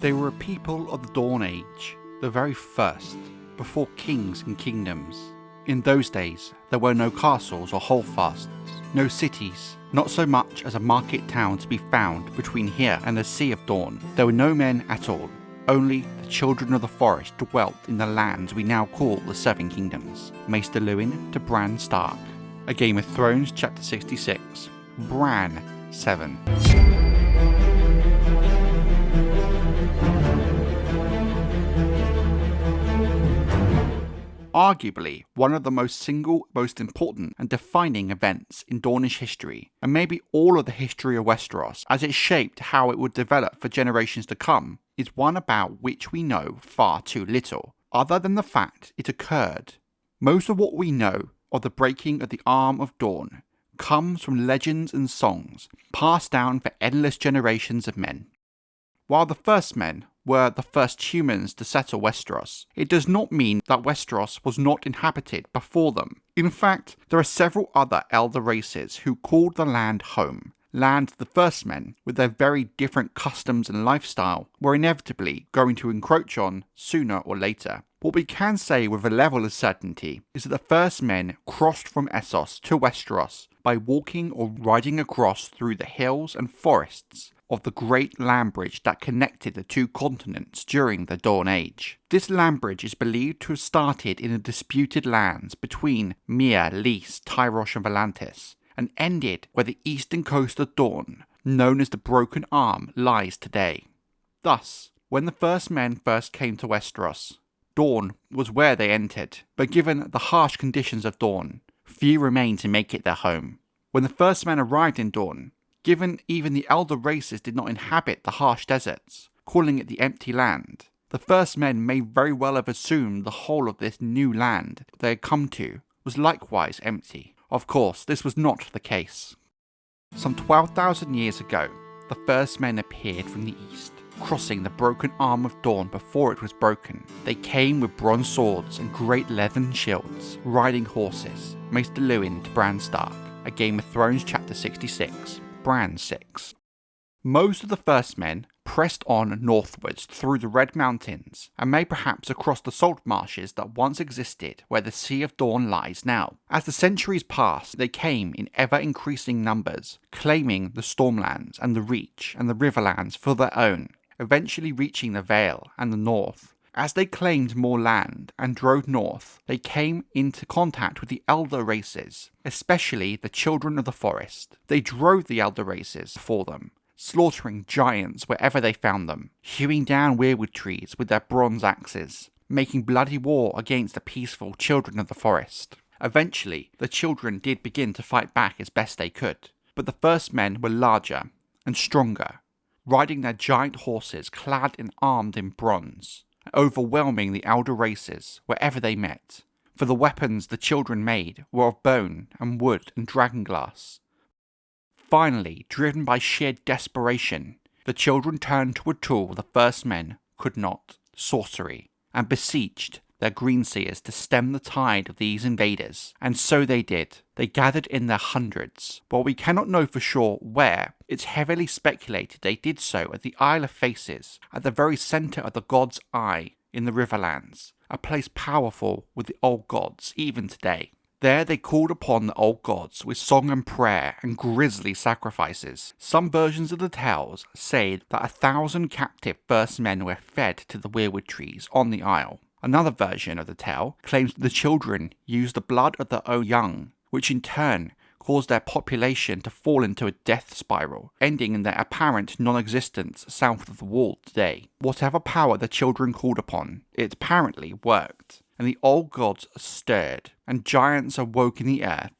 They were a people of the Dawn Age, the very first, before kings and kingdoms. In those days, there were no castles or holdfasts, no cities, not so much as a market town to be found between here and the Sea of Dawn. There were no men at all. Only the children of the forest dwelt in the lands we now call the Seven Kingdoms, Maester Luwin to Bran Stark. A Game of Thrones Chapter 66, Bran 7. Arguably one of the most important and defining events in Dornish history, and maybe all of the history of Westeros as it shaped how it would develop for generations to come, is one about which we know far too little, other than the fact it occurred. Most of what we know of the breaking of the Arm of Dorne comes from legends and songs passed down for endless generations of men. While the first men were the first humans to settle Westeros, it does not mean that Westeros was not inhabited before them. In fact, there are several other elder races who called the land home. Land the first men, with their very different customs and lifestyle, were inevitably going to encroach on sooner or later. What we can say with a level of certainty is that the first men crossed from Essos to Westeros by walking or riding across through the hills and forests of the great land bridge that connected the two continents during the Dawn Age. This land bridge is believed to have started in the disputed lands between Myr, Lys, Tyrosh and Volantis, and ended where the eastern coast of Dorne, known as the Broken Arm, lies today. Thus, when the first men first came to Westeros, Dorne was where they entered, but given the harsh conditions of Dorne, few remained to make it their home. When the first men arrived in Dorne, given even the elder races did not inhabit the harsh deserts, calling it the empty land, the first men may very well have assumed the whole of this new land they had come to was likewise empty. Of course, this was not the case. Some 12,000 years ago, the first men appeared from the east, crossing the broken Arm of Dorne before it was broken. They came with bronze swords and great leathern shields, riding horses, Maester Luwin to Bran Stark. A Game of Thrones Chapter 66, Bran 6. Most of the first men pressed on northwards through the Red Mountains, and may perhaps across the salt marshes that once existed where the Sea of Dawn lies now. As the centuries passed, they came in ever-increasing numbers, claiming the Stormlands and the Reach and the Riverlands for their own, eventually reaching the Vale and the North. As they claimed more land and drove north, they came into contact with the elder races, especially the children of the forest. They drove the elder races for them, slaughtering giants wherever they found them, hewing down weirwood trees with their bronze axes, making bloody war against the peaceful children of the forest. Eventually, the children did begin to fight back as best they could, but the first men were larger and stronger, riding their giant horses clad and armed in bronze, overwhelming the elder races wherever they met, for the weapons the children made were of bone and wood and dragonglass. Finally, driven by sheer desperation, the children turned to a tool the first men could not, sorcery, and besieged their greenseers to stem the tide of these invaders. And so they did. They gathered in their hundreds. While we cannot know for sure where, it's heavily speculated they did so at the Isle of Faces, at the very centre of the God's Eye in the Riverlands, a place powerful with the old gods even today. There they called upon the old gods with song and prayer and grisly sacrifices. Some versions of the tales say that 1,000 captive first men were fed to the weirwood trees on the isle. Another version of the tale claims the children used the blood of their own young, which in turn caused their population to fall into a death spiral, ending in their apparent non-existence south of the wall today. Whatever power the children called upon, it apparently worked, and the old gods stirred, and giants awoke in the earth,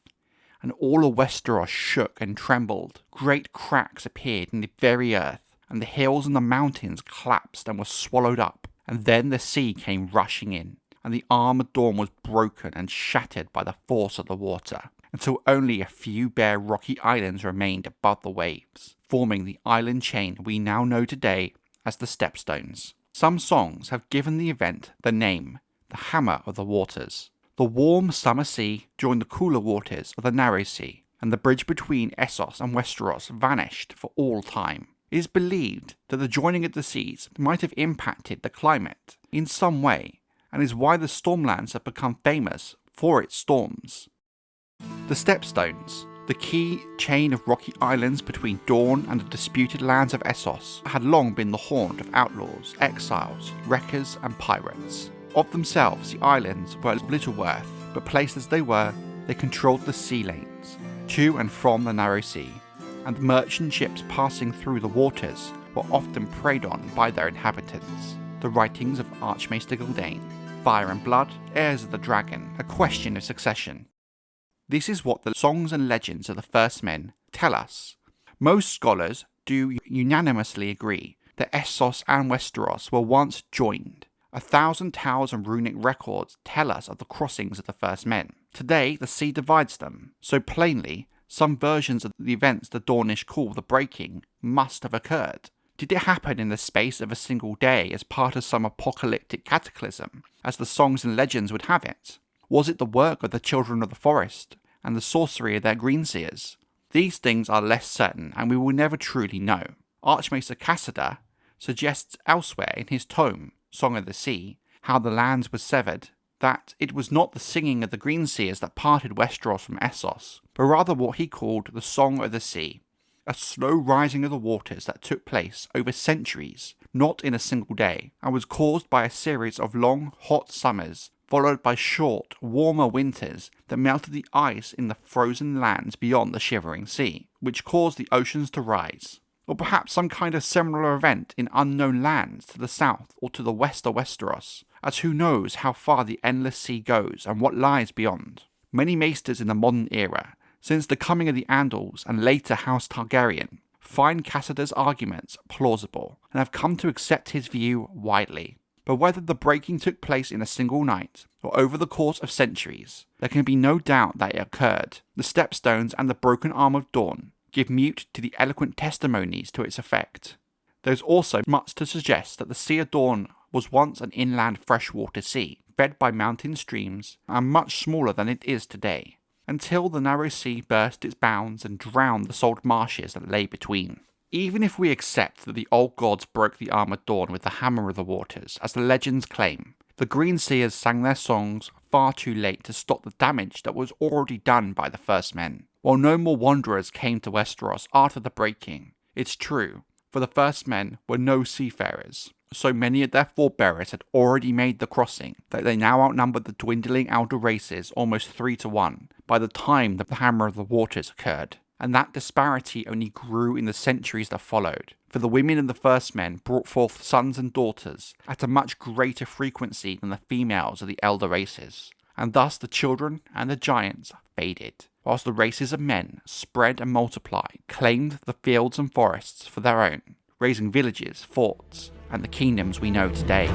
and all of Westeros shook and trembled. Great cracks appeared in the very earth, and the hills and the mountains collapsed and were swallowed up. And then the sea came rushing in, and the Arm of Dorne was broken and shattered by the force of the water, until only a few bare rocky islands remained above the waves, forming the island chain we now know today as the Stepstones. Some songs have given the event the name, the Hammer of the Waters. The warm summer sea joined the cooler waters of the narrow sea, and the bridge between Essos and Westeros vanished for all time. It is believed that the joining of the seas might have impacted the climate in some way, and is why the Stormlands have become famous for its storms. The Stepstones, the key chain of rocky islands between Dorne and the disputed lands of Essos, had long been the haunt of outlaws, exiles, wreckers and pirates. Of themselves, the islands were of little worth, but placed as they were, they controlled the sea lanes, to and from the narrow sea, and merchant ships passing through the waters were often preyed on by their inhabitants. The writings of Archmaester Gildane, Fire and Blood, Heirs of the Dragon, A Question of Succession. This is what the songs and legends of the First Men tell us. Most scholars do unanimously agree that Essos and Westeros were once joined. 1,000 tales and runic records tell us of the crossings of the First Men. Today, the sea divides them, so plainly, some versions of the events the Dornish call the breaking must have occurred. Did it happen in the space of a single day as part of some apocalyptic cataclysm, as the songs and legends would have it? Was it the work of the children of the forest, and the sorcery of their greenseers? These things are less certain, and we will never truly know. Archmaester Cassidy suggests elsewhere in his tome, Song of the Sea, How the Lands Were Severed, that it was not the singing of the greenseers that parted Westeros from Essos, but rather what he called the Song of the Sea, a slow rising of the waters that took place over centuries, not in a single day, and was caused by a series of long, hot summers, followed by short, warmer winters that melted the ice in the frozen lands beyond the Shivering Sea, which caused the oceans to rise. Or perhaps some kind of similar event in unknown lands to the south or to the west of Westeros, as who knows how far the endless sea goes and what lies beyond. Many maesters in the modern era, since the coming of the Andals and later House Targaryen, find Cassidy's arguments plausible and have come to accept his view widely. But whether the breaking took place in a single night or over the course of centuries, there can be no doubt that it occurred. The Stepstones and the broken Arm of Dorne give mute to the eloquent testimonies to its effect. There is also much to suggest that the Sea of Dorne was once an inland freshwater sea, fed by mountain streams and much smaller than it is today, until the narrow sea burst its bounds and drowned the salt marshes that lay between. Even if we accept that the old gods broke the Arm of Dorne with the hammer of the waters, as the legends claim, the greenseers sang their songs far too late to stop the damage that was already done by the First Men. While no more wanderers came to Westeros after the breaking, it's true, for the First Men were no seafarers. So many of their forebears had already made the crossing that they now outnumbered the dwindling elder races almost 3-1 by the time the Hammer of the Waters occurred. And that disparity only grew in the centuries that followed, for the women of the First Men brought forth sons and daughters at a much greater frequency than the females of the elder races, and thus the children and the giants faded, whilst the races of men spread and multiplied, claimed the fields and forests for their own, raising villages, forts, and the kingdoms we know today.